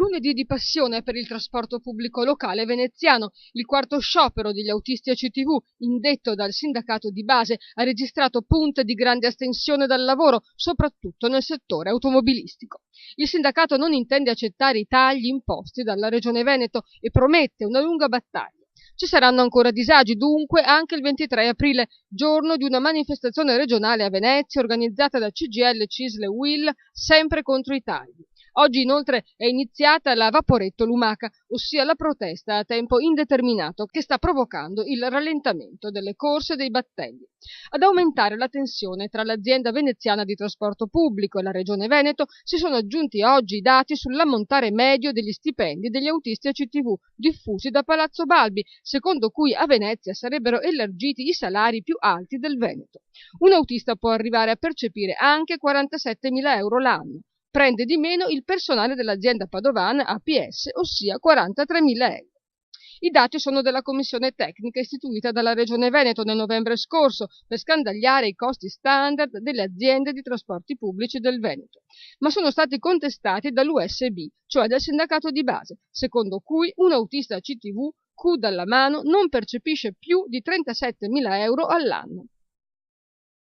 lunedì di passione per il trasporto pubblico locale veneziano. Il quarto sciopero degli autisti ACTV, indetto dal sindacato di base, ha registrato punte di grande astensione dal lavoro, soprattutto nel settore automobilistico. Il sindacato non intende accettare i tagli imposti dalla Regione Veneto e promette una lunga battaglia. Ci saranno ancora disagi, dunque, anche il 23 aprile, giorno di una manifestazione regionale a Venezia organizzata da CGIL, CISL e UIL, sempre contro i tagli. Oggi inoltre è iniziata la Vaporetto Lumaca, ossia la protesta a tempo indeterminato che sta provocando il rallentamento delle corse dei battelli. Ad aumentare la tensione tra l'azienda veneziana di trasporto pubblico e la Regione Veneto si sono aggiunti oggi i dati sull'ammontare medio degli stipendi degli autisti ACTV diffusi da Palazzo Balbi, secondo cui a Venezia sarebbero elargiti i salari più alti del Veneto. Un autista può arrivare a percepire anche 47.000 euro l'anno. Prende di meno il personale dell'azienda padovana APS, ossia 43.000 euro. I dati sono della commissione tecnica istituita dalla Regione Veneto nel novembre scorso per scandagliare i costi standard delle aziende di trasporti pubblici del Veneto, ma sono stati contestati dall'USB, cioè dal sindacato di base, secondo cui un autista CTV, CUD alla mano, non percepisce più di 37.000 euro all'anno.